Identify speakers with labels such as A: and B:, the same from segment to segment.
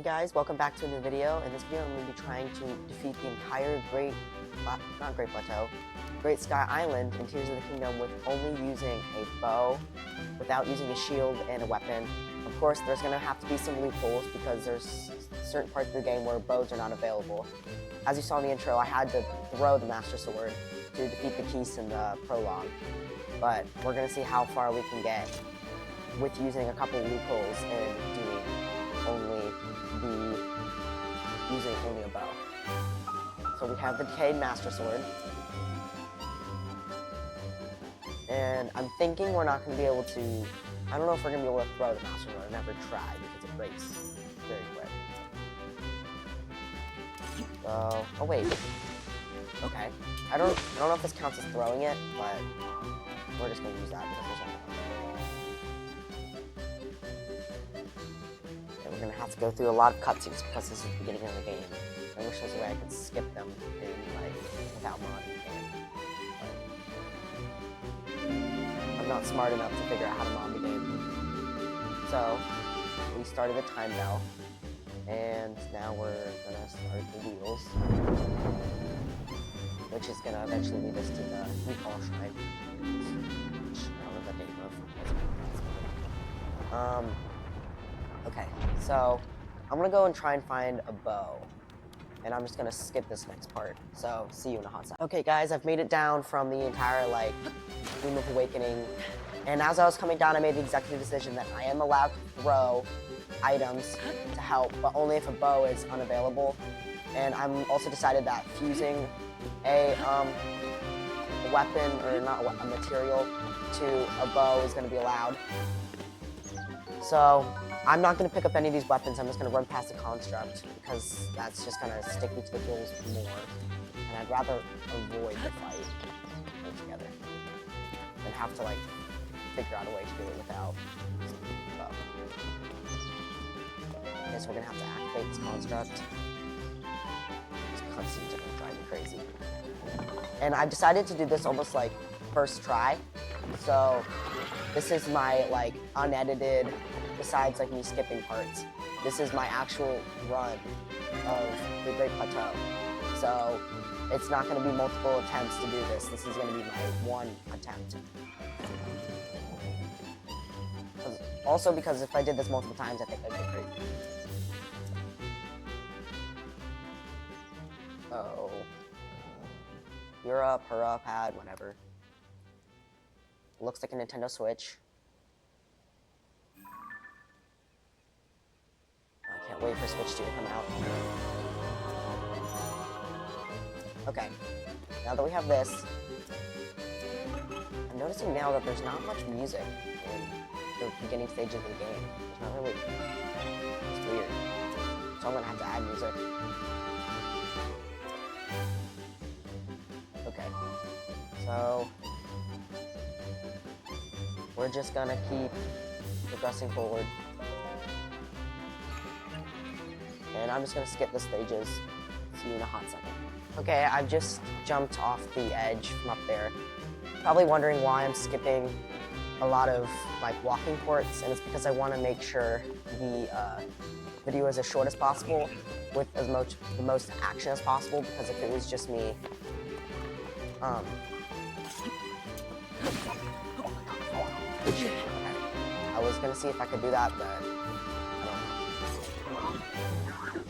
A: guys, welcome back to a new video. In this video I'm going to be trying to defeat the entire Great Sky Island in Tears of the Kingdom with only using a bow, without using a shield and a weapon. Of course, there's going to have to be some loopholes because there's certain parts of the game where bows are not available. As you saw in the intro, I had to throw the Master Sword to defeat the Keese in the prologue, but we're going to see how far we can get with using a couple loopholes and using only a bow. So we have the decayed Master Sword, and I'm thinking we're not going to be able to. I don't know if we're going to be able to throw the Master Sword. I never tried because it breaks very quick. So, oh wait. Okay. I don't know if this counts as throwing it, but we're just going to use that because there's nothing else. We're going to have to go through a lot of cutscenes because this is the beginning of the game. I wish there was a way I could skip them without modding the game. I'm not smart enough to figure out how to mod the game. So, we started the time bell, and now we're going to start the wheels, which is going to eventually lead us to the recall shrine. I don't know the name of. Okay, so I'm gonna go and try and find a bow, and I'm just gonna skip this next part. So see you in a hot second. Okay, guys, I've made it down from the entire Room of Awakening, and as I was coming down, I made the executive decision that I am allowed to throw items to help, but only if a bow is unavailable. And I'm also decided that fusing a weapon, or not a material, to a bow is going to be allowed. So I'm not going to pick up any of these weapons. I'm just going to run past the construct because that's just going to stick me to the goals more. And I'd rather avoid the fight altogether than have to figure out a way to do it without a bow. I guess we're going to have to activate this construct. Cutscenes are gonna drive me crazy. And I've decided to do this almost first try. So this is my unedited, besides me skipping parts. This is my actual run of the Great Plateau. So it's not gonna be multiple attempts to do this. This is gonna be my one attempt. Also because if I did this multiple times, I think I'd get crazy. Oh. Europe, hurrah, pad, whatever. Looks like a Nintendo Switch. I can't wait for Switch 2 to come out. Okay. Now that we have this, I'm noticing now that there's not much music in the beginning stages of the game. There's not really. It's weird. So I'm gonna have to add music. Okay, so we're just gonna keep progressing forward, and I'm just gonna skip the stages. See you in a hot second. Okay, I've just jumped off the edge from up there, probably wondering why I'm skipping a lot of walking ports, and it's because I want to make sure the video is as short as possible with the most action as possible, because if it was just me I was gonna see if I could do that, but I don't know.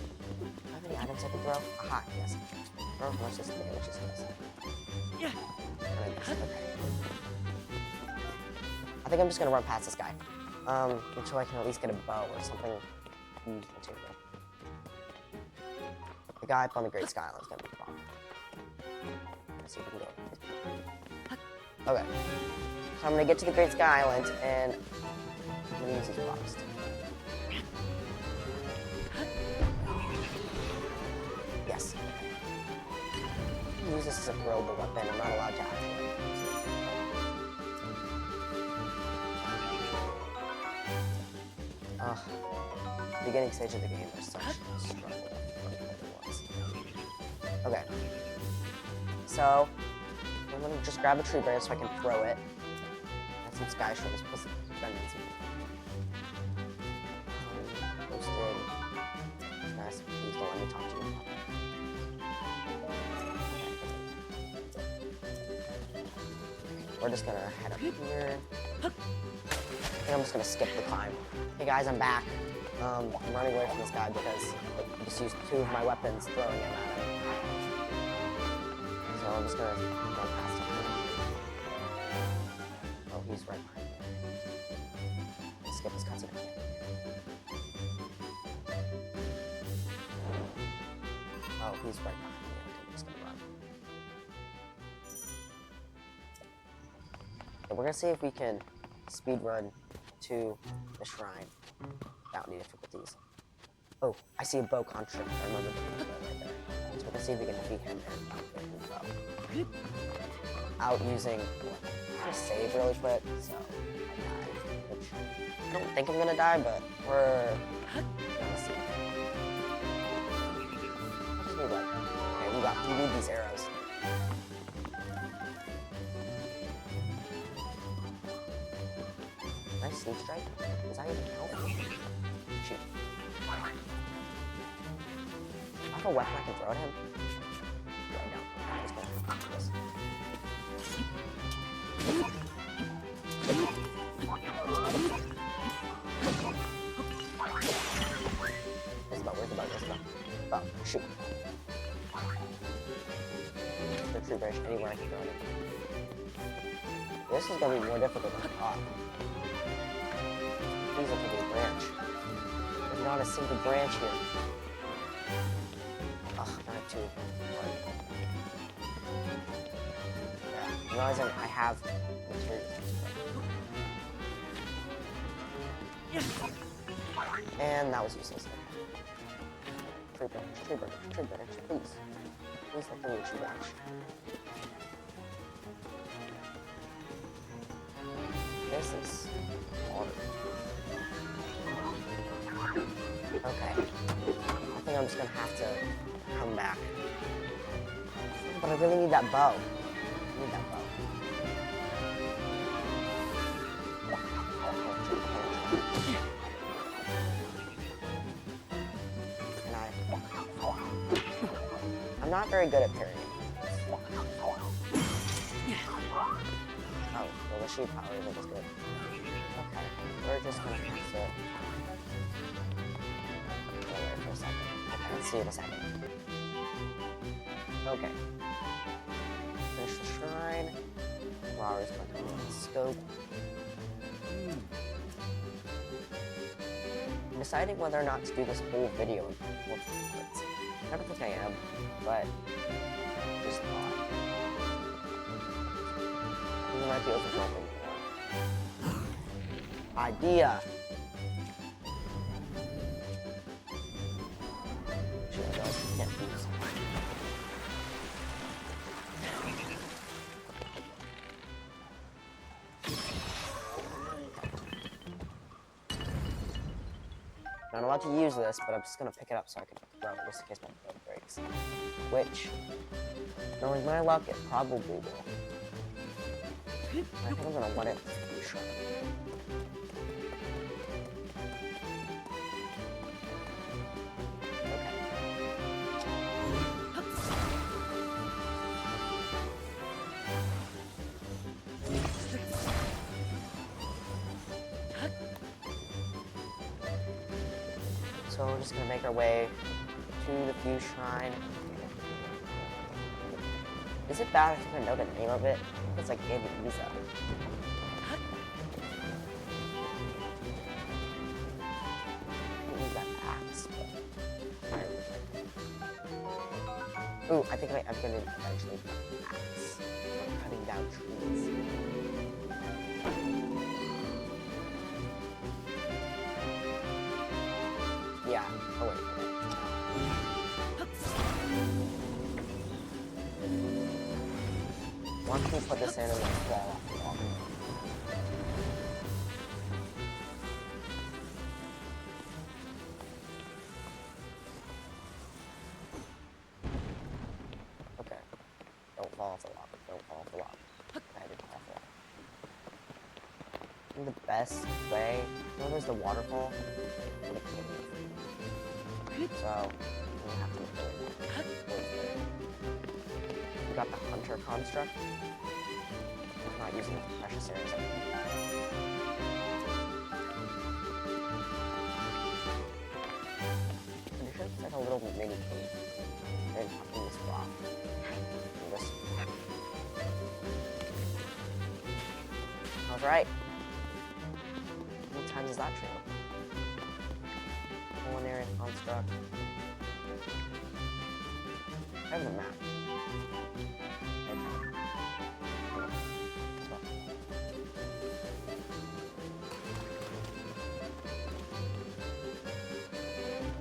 A: Do I have any items I can throw? Aha, yes. Throw much this thing, which is nice. Yeah. Okay. I think I'm just gonna run past this guy. Until I can at least get a bow or something used material. The guy up on the Great Sky Island is gonna be the problem. See if we can go. Okay. So I'm gonna get to the Great Sky Island and I'm gonna use these blocks. Yes. I'm gonna use this as a throwable weapon. I'm not allowed to activate it. The beginning stage of the game is such a struggle. Okay. So, I'm gonna just grab a tree branch so I can throw it. And some sky shrooms plus redundancy. Posted. guys. Please don't let me talk to you. We're just gonna head up here. I think I'm just gonna skip the climb. Hey guys, I'm back. I'm running away from this guy because I just used 2 of my weapons throwing him at him. So I'm just gonna run past him. Oh, he's right behind me. Let's skip this cutscene. Oh, he's right behind me. I'm just gonna run. So we're gonna see if we can speed run to the shrine without any difficulties. Oh, I see a bow construct. I remember the bow right there. So we're gonna see if we can defeat him and the bow. Out using, I'm gonna save really quick, so I die. Which I don't think I'm gonna die, but we're gonna see. I just need like, okay, we need these arrows. Nice sneak strike. Does that even count? Shoot. I have a weapon I can throw at him. Yeah, I don't. I'm just gonna do this. Where's the bow? Oh, shoot. The tree branch anywhere I can throw it. This is gonna be more difficult than I thought. Please look at the branch. There's not a single branch here. Ugh, I have 2. Yeah, I'm realizing I have materials. And that was useless. Tree branch, please. Please let me a tree branch. This is hard. Okay. I think I'm just gonna have to come back. But I really need that bow. I need that bow. I'm not very good at parrying. Oh, well the sheep power isn't as good. Okay, we're just gonna have to go away for a second. Okay, let's see in a second. Okay. Finish the shrine. Flowers going to be scope. I'm deciding whether or not to do this whole video in multiple parts. I don't think I am, but just thought. You might be overwhelming. Idea. Actually, I realize I can't do this. I'm not allowed to use this, but I'm just gonna pick it up so I can throw it just in case my phone breaks. Which, knowing my luck, it probably will. I think I'm gonna let it be sure. So we're just gonna make our way to the Fuse Shrine. Is it bad if I know the name of it? It's like Amnesia. Use that axe. Ooh, I think I'm gonna eventually use an axe for cutting down trees. Yeah. Oh wait. Once we put this in, it will fall off the wall. Okay. Don't fall off the log. Don't fall off the log. I didn't fall off the log. The best way. You know, there's the waterfall. So we have to make it. We got the hunter construct. I'm not using the precious areas. Pretty sure it's like a little mini cave. And in this rock. And this. I was right. How many times is that true? Culinary construct. I have the map.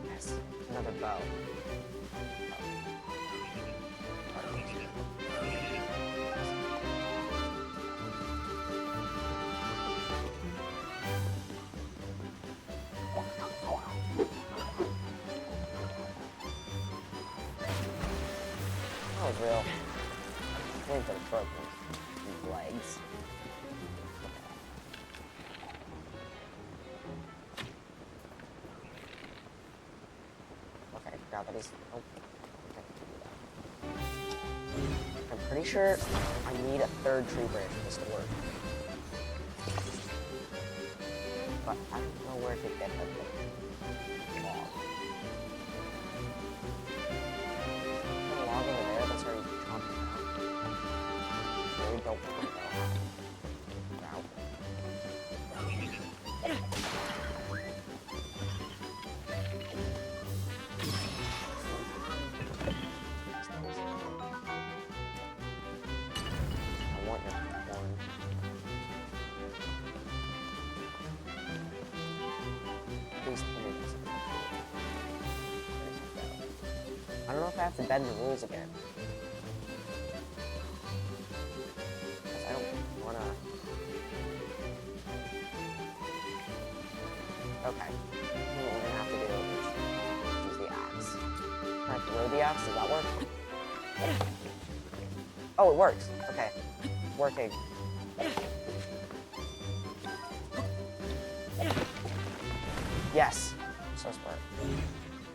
A: Yes, another bow. That was real. I think they're broken. These legs. Okay, now that he's. Oh, okay. I'm pretty sure I need a third tree branch for this to work. But I don't know where to get that thing. Log. Log over there that's already chopped down. Really don't want to know how. Route. I want your horn. Please tell me this. I don't know if I have to bend the rules again. Because I don't wanna. Okay. What we're gonna have to do is use the axe. Can I throw the axe? Does that work? Oh, it works. Okay. Working. Yes. So smart.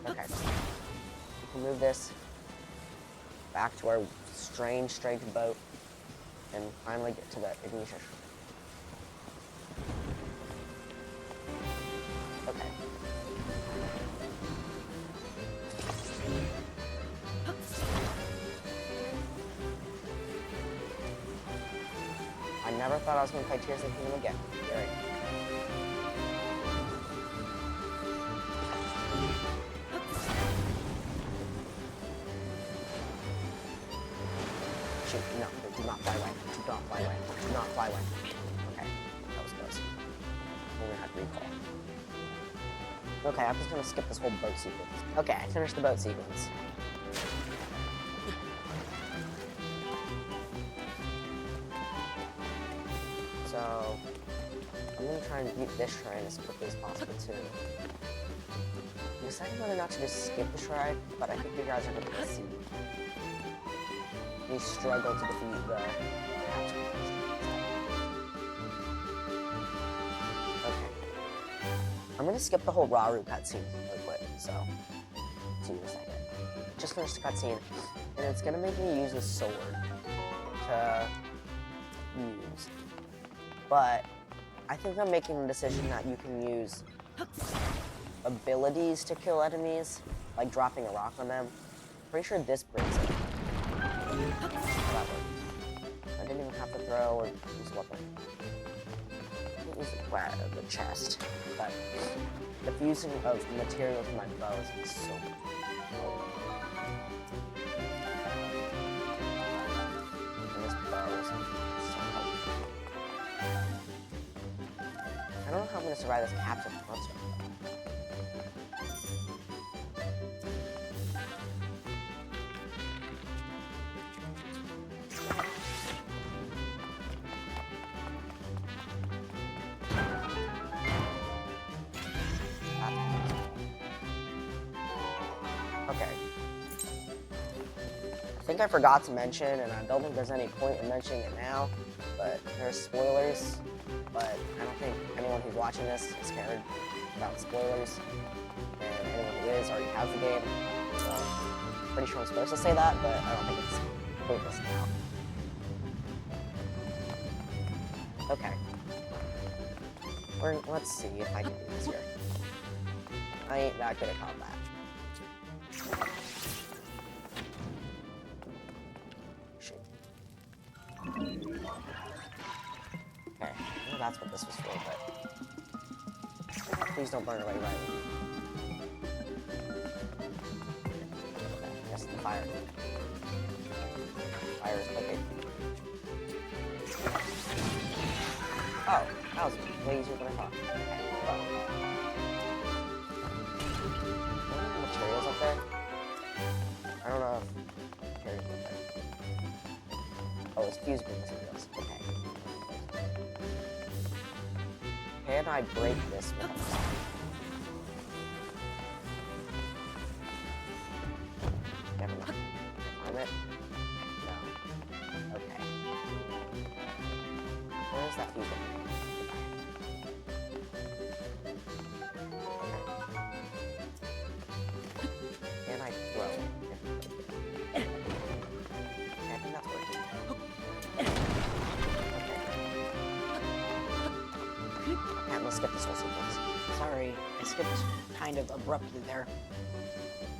A: Okay. We can move this back to our strange boat and finally get to the ignition. Okay. I never thought I was going to play Tears of the Kingdom again. You're right. Shoot, no, do not fly away. Do not fly away. Do not fly away. Okay, that was close. We're gonna have to recall. Okay, I'm just gonna skip this whole boat sequence. Okay, I finished the boat sequence. So, I'm gonna try and beat this shrine as quickly as possible too. I'm deciding whether or not to just skip the shrine, but I think you guys are gonna see. We struggle to defeat the captain. Okay. I'm gonna skip the whole Raru cutscene really quick, so see you in a second. Just finished the cutscene, and it's gonna make me use a sword to use. But I think I'm making the decision that you can use abilities to kill enemies, like dropping a rock on them. Pretty sure this breaks it. Whatever. I didn't even have to throw or use a weapon. I didn't use the chest, but the fusing of materials in my bow is so good. And this bow is so helpful. I don't know how I'm going to survive this captive monster. Okay. I think I forgot to mention, and I don't think there's any point in mentioning it now, but there's spoilers. But I don't think anyone who's watching this is scared about spoilers. And anyone who is already has the game. So pretty sure I'm supposed to say that, but I don't think it's pointless now. Okay. Let's see if I can do this here. I ain't that good at combat. Shoot. Okay, well, that's what this was for, but please don't burn away right. Okay, yes, the fire. Fire is cooking. Oh, that was way easier than I thought. Okay, well. Are there materials up there? I don't know if materials up there. Oh, it's fuse beam materials. Okay. Can I break this one? Never mind. Climb it? No. Okay. Where's that fuse beam? Can I throw it? Okay, I think that's working. And let's skip this whole sequence. Sorry, I skipped kind of abruptly there.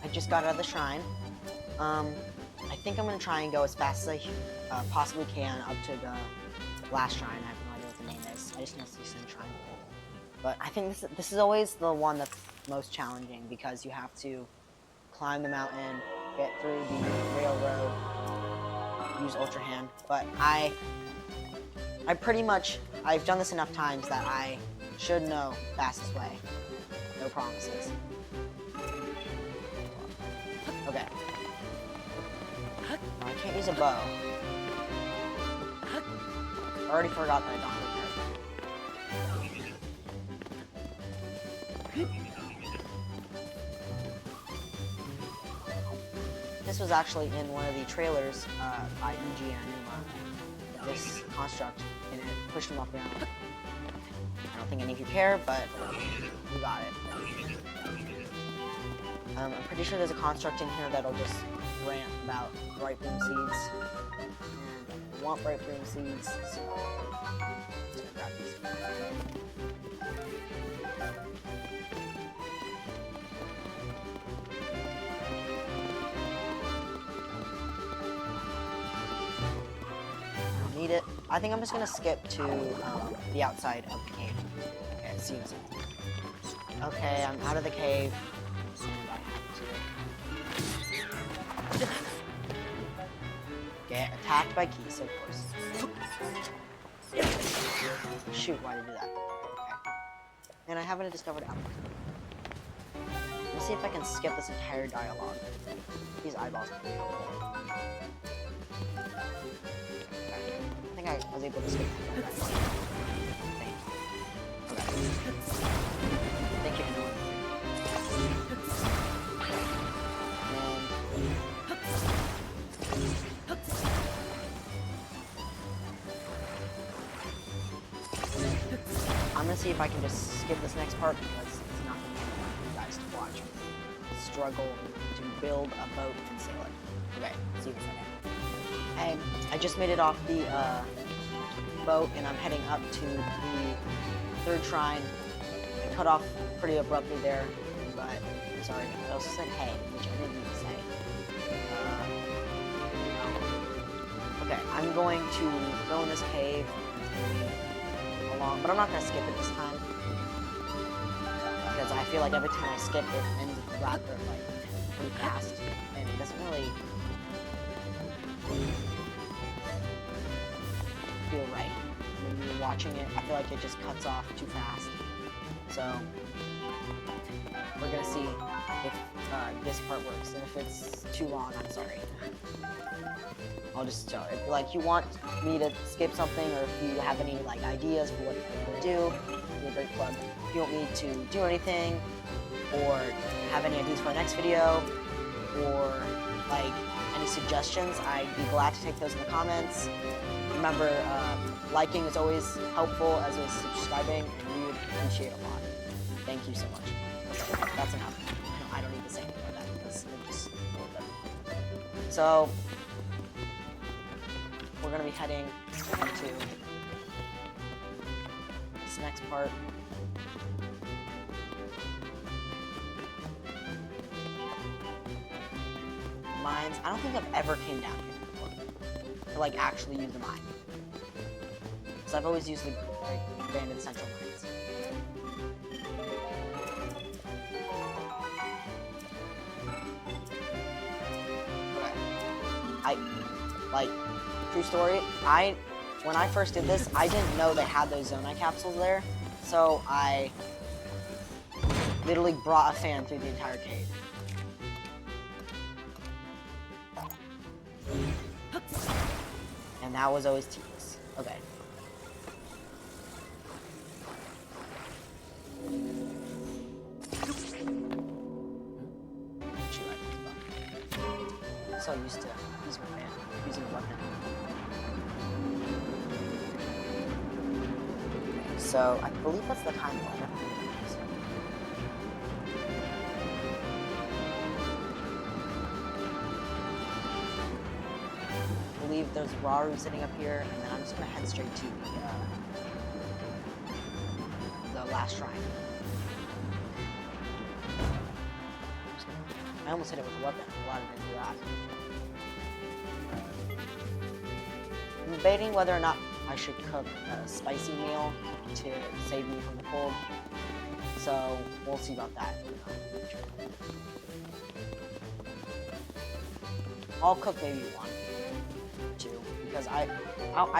A: I just got out of the shrine. I think I'm gonna try and go as fast as I possibly can up to the last shrine. I have no idea what the name is. I just know it's the same shrine. But I think this is always the one that's most challenging because you have to climb the mountain, get through the railroad, use Ultra Hand. But I pretty much, I've done this enough times that I should know fastest way. No promises. Okay. Now, I can't use a bow. I already forgot that I don't have a parry. This was actually in one of the trailers by EGN. This construct, and it pushed him off the island. I don't think any of you care, but we got it. I'm pretty sure there's a construct in here that'll just rant about bright bloom seeds. And I want bright bloom seeds, so I'm just gonna grab these. Need it. I think I'm just gonna skip to the outside of the cave. Okay, see you soon. Okay, I'm out of the cave. And I have to get attacked by Keys, of course. Shoot, why did I do that? Okay. And I haven't discovered Apple. Let me see if I can skip this entire dialogue. These eyeballs are pretty helpful. I think I was able to skip that. Thank you, everyone. I'm gonna see if I can just skip this next part because it's not gonna be fun for you guys to watch. Struggle to build a boat and sail it. Okay, see you in a second. And I just made it off the boat and I'm heading up to the third shrine. I cut off pretty abruptly there, but I'm sorry. I also said hey, which I didn't mean to say. Okay, I'm going to go in this cave along, but I'm not going to skip it this time because I feel like every time I skip it ends rather like pretty fast, and it doesn't really feel right when you're watching it. I feel like it just cuts off too fast. So we're gonna see if this part works, and if it's too long, I'm sorry. I'll just tell if like you want me to skip something, or if you have any like ideas for what you're gonna do, be a great plug. If you want me to do anything, or have any ideas for our next video, or like any suggestions, I'd be glad to take those in the comments. Remember, liking is always helpful, as is subscribing, and we would appreciate a lot. Thank you so much. Okay, that's enough. I I don't need to say anything about that because it just... So, we're going to be heading into this next part. Mines. I don't think I've ever came down here before to like actually use the mine. Because I've always used the like, abandoned central mines. Okay. True story, when I first did this, I didn't know they had those Zonai capsules there. So I literally brought a fan through the entire cave. And that was always tedious. Okay. I'm so used to using a fan, using a weapon. So I believe that's the kind of weapon. I believe there's Raru sitting up here, and then I'm just gonna head straight to the last shrine. I almost hit it with a weapon. I'm glad I didn't do that. I'm debating whether or not I should cook a spicy meal to save me from the cold. So we'll see about that. I'll cook maybe 1, 2, because I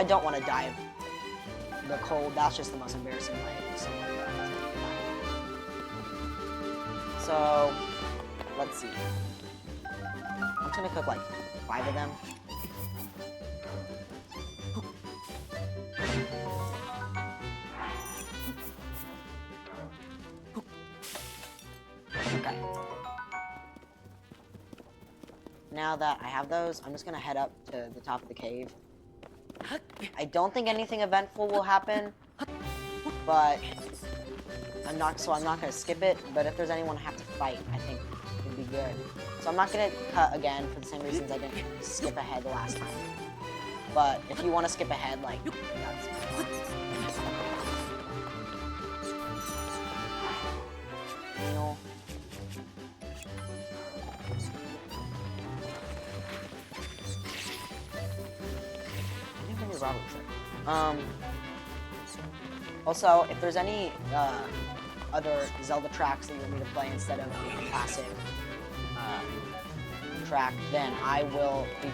A: don't want to die of the cold. That's just the most embarrassing way. So let's see. I'm just gonna cook like 5 of them. Okay. Now that I have those, I'm just gonna head up to the top of the cave. I don't think anything eventful will happen, but I'm not gonna skip it. But if there's anyone I have to fight, I think it'd be good. So I'm not gonna cut again for the same reasons I didn't skip ahead the last time. But if you want to skip ahead, like that's fine. Meal. Also, if there's any other Zelda tracks that you want me to play instead of the classic track, then I will be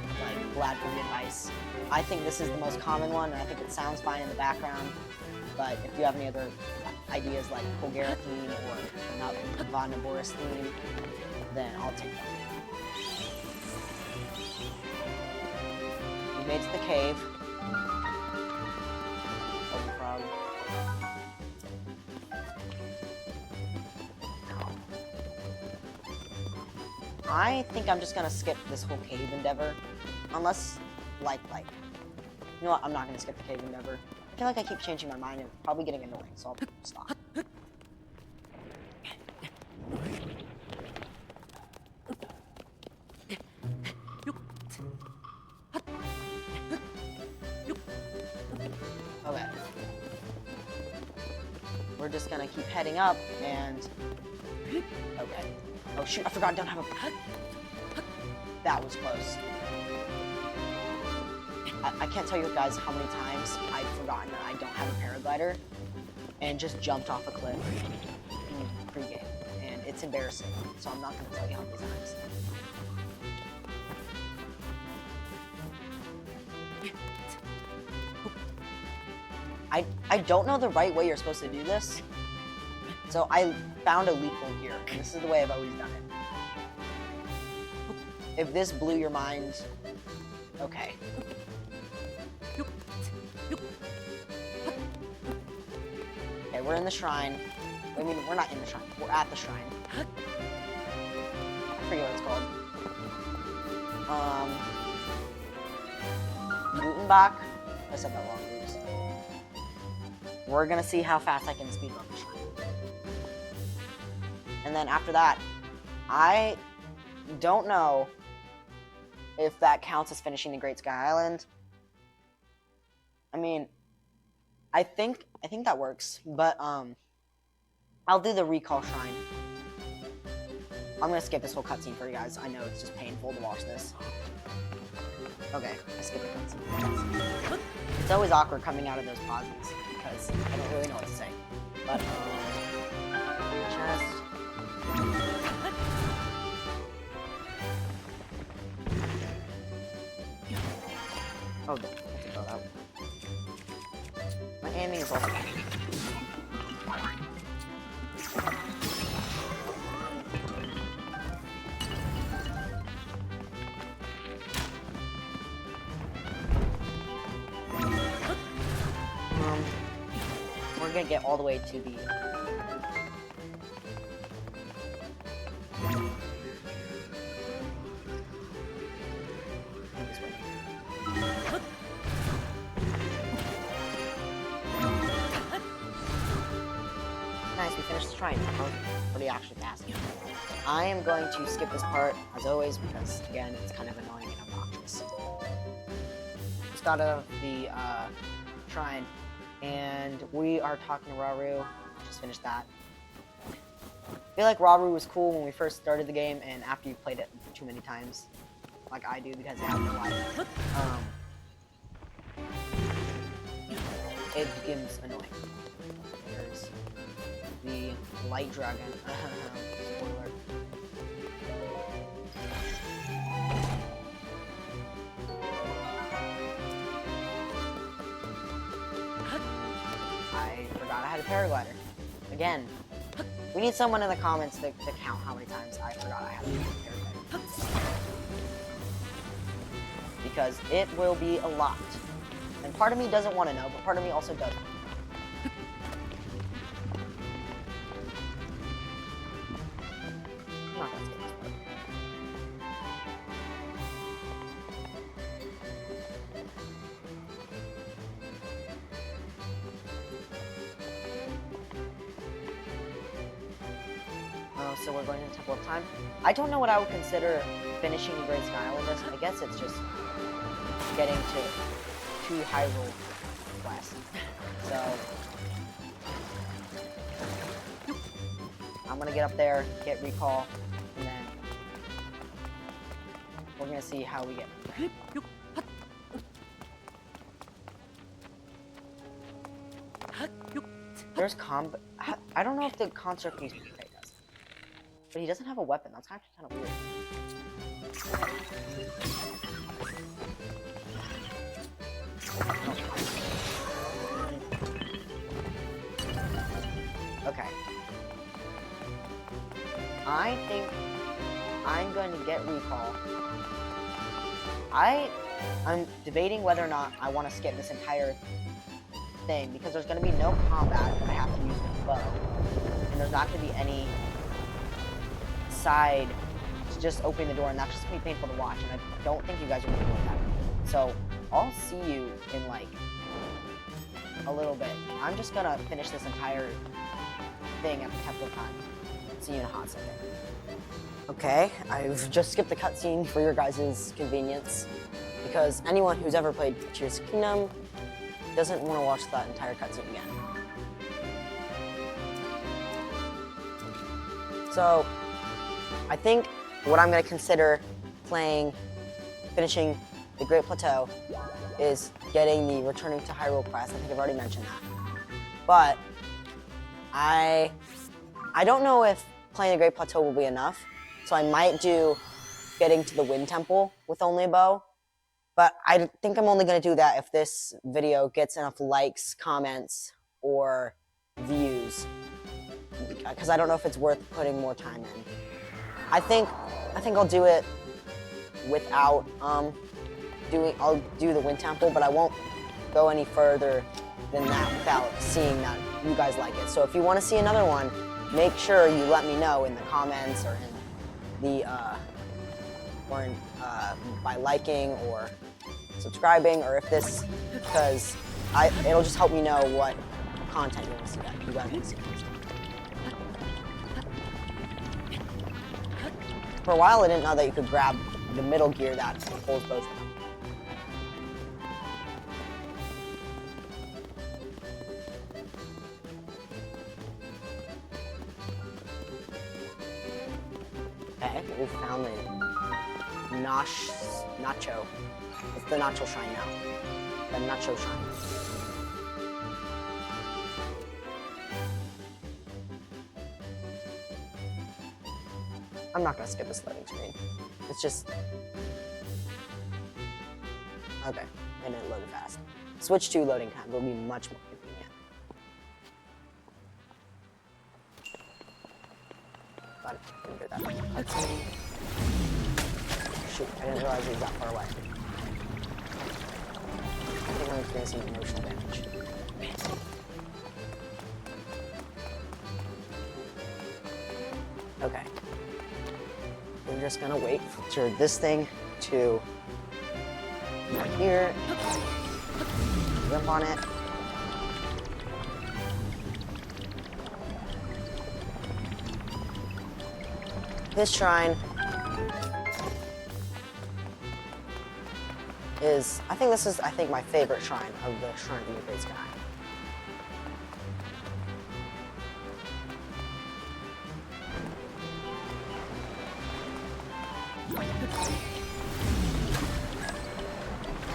A: glad for the advice. I think this is the most common one, and I think it sounds fine in the background. But if you have any other ideas like Colgera theme or Von Naboris theme, then I'll take them. We made it to the cave. Frog. I think I'm just gonna skip this whole cave endeavor, unless, you know what? I'm not gonna skip the cave endeavor. I feel like I keep changing my mind and probably getting annoying, so I'll stop. Okay. We're just gonna keep heading up and... Okay. Oh shoot, I forgot I don't have a... That was close. I can't tell you guys how many times I've forgotten that I don't have a paraglider and just jumped off a cliff in pre-game. And it's embarrassing, so I'm not going to tell you how many times. I don't know the right way you're supposed to do this, so I found a loophole here, and this is the way I've always done it. If this blew your mind, okay. Okay, we're in the shrine. I mean, we're not in the shrine. We're at the shrine. I forget what it's called. Gutenbach? I said that wrong. Oops. We're gonna see how fast I can speedrun the shrine. And then after that, I don't know if that counts as finishing the Great Sky Island. I mean, I think that works, but I'll do the recall shrine. I'm gonna skip this whole cutscene for you guys. I know it's just painful to watch this. Okay, I skipped the cutscene. It's always awkward coming out of those pauses because I don't really know what to say. But chest. Oh, that's a boat out. My aiming is also bad. We're gonna get all the way to the this way. Nice, we finished the shrine. That was pretty actually fast. I am going to skip this part, as always, because, again, it's kind of annoying and obnoxious. Just got out of the shrine, and we are talking to Rauru. Just finished that. I feel like Rauru was cool when we first started the game, and after you played it too many times, like I do, because I have no life, it becomes annoying. There's the light dragon. Spoiler. I forgot I had a paraglider. Again, we need someone in the comments to count how many times I forgot I had a paraglider. Because it will be a lot. And part of me doesn't want to know, but part of me also does. I'm not gonna skip this part. So we're going to the Temple of Time. I don't know what I would consider finishing the Great Sky Island as. I guess it's just getting to Hyrule West. So I'm gonna get up there, get recall, and then we're gonna see how we get. There's combat. I don't know if the concert piece does, but he doesn't have a weapon. That's actually kind of weird. Okay. I think I'm going to get recall. I'm debating whether or not I want to skip this entire thing because there's going to be no combat that I have to use my bow, and there's not going to be any side to just open the door, and that's just going to be painful to watch, and I don't think you guys are going to know that. So I'll see you in like a little bit. I'm just going to finish this entire thing at the Temple of Time. See you in a hot second. Okay, I've just skipped the cutscene for your guys' convenience because anyone who's ever played Tears of the Kingdom doesn't want to watch that entire cutscene again. So I think what I'm going to consider finishing the Great Plateau is getting the Returning to Hyrule quest. I think I've already mentioned that. But I don't know if playing the Great Plateau will be enough, so I might do getting to the Wind Temple with only a bow. But I think I'm only going to do that if this video gets enough likes, comments, or views, because I don't know if it's worth putting more time in. I think I'll do it without I'll do the Wind Temple, but I won't go any further than that without seeing that you guys like it. So if you want to see another one, make sure you let me know in the comments or in the by liking or subscribing, or if this, because it'll just help me know what content you want to see. You guys want to see. For a while, I didn't know that you could grab the middle gear that pulls both of them. Okay, we found the Nacho. It's the Nacho Shrine now. The Nacho Shrine. I'm not gonna skip this loading screen. It's just... Okay, and it loaded fast. Switch to loading time will be much more convenient. But I didn't do that. Let's see. Shoot, I didn't realize he was that far away. I think I'm experiencing emotional damage. Okay. We're just gonna wait for this thing to right here. Jump on it. This shrine is, I think my favorite shrine of the Shrine of the Great Sky.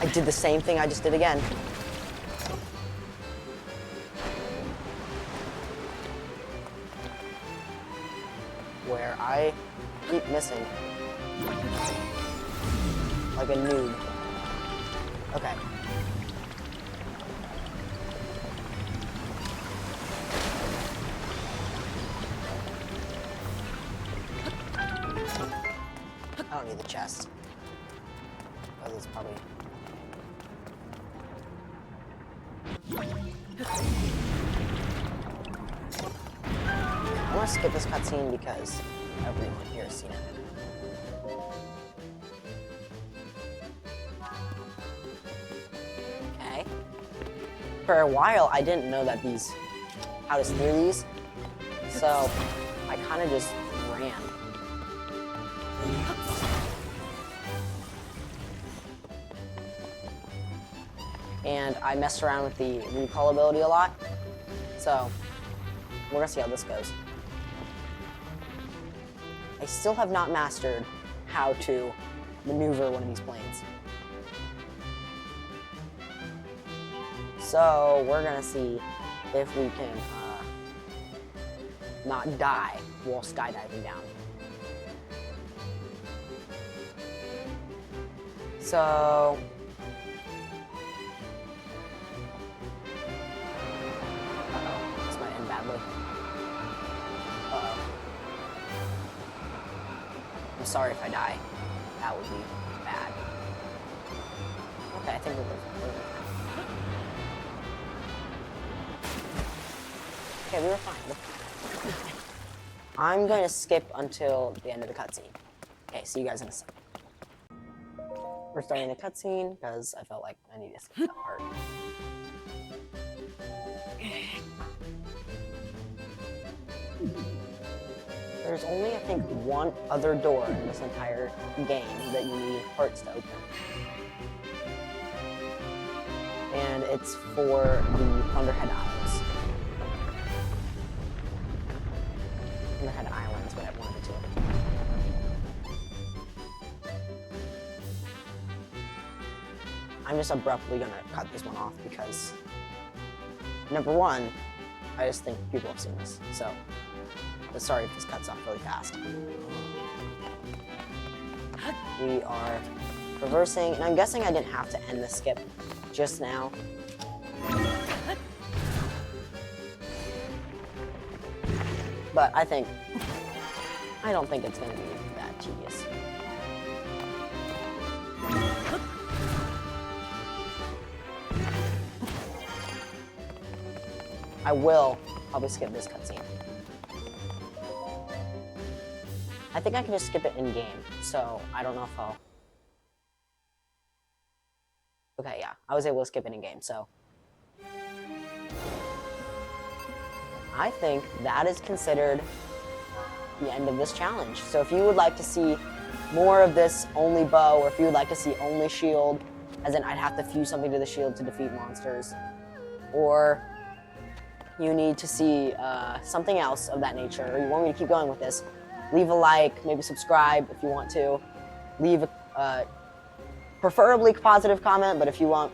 A: I did the same thing I just did again. Where I keep missing. Like a noob. Okay. I don't need the chest. Oh, this is probably... I want to skip this cutscene because everyone here has seen it. Okay. For a while, I didn't know that how to steer these, so I kind of just ran. And I messed around with the recall ability a lot, so we're gonna see how this goes. I still have not mastered how to maneuver one of these planes. So we're gonna see if we can not die while skydiving down. So this might end badly. I'm sorry if I die. That would be bad. Okay, I think we're good. Okay, we were fine. I'm going to skip until the end of the cutscene. Okay, see you guys in a second. We're starting the cutscene because I felt like I needed to skip that part. There's only, I think, one other door in this entire game that you need hearts to open. And it's for the Thunderhead Isles. Thunderhead Islands, whatever one of the two. I'm just abruptly gonna cut this one off because, number one, I just think people have seen this, so. But sorry if this cuts off really fast. We are reversing, and I'm guessing I didn't have to end the skip just now. But I don't think it's gonna be that tedious. I will probably skip this cutscene. I think I can just skip it in-game, so I don't know if I'll... Okay, yeah, I was able to skip it in-game, so... I think that is considered the end of this challenge. So if you would like to see more of this only bow, or if you would like to see only shield, as in I'd have to fuse something to the shield to defeat monsters, or you need to see something else of that nature, or you want me to keep going with this, leave a like, maybe subscribe if you want to. Leave a preferably positive comment, but if you want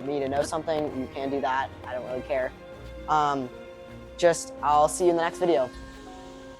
A: me to know something, you can do that. I don't really care. I'll see you in the next video.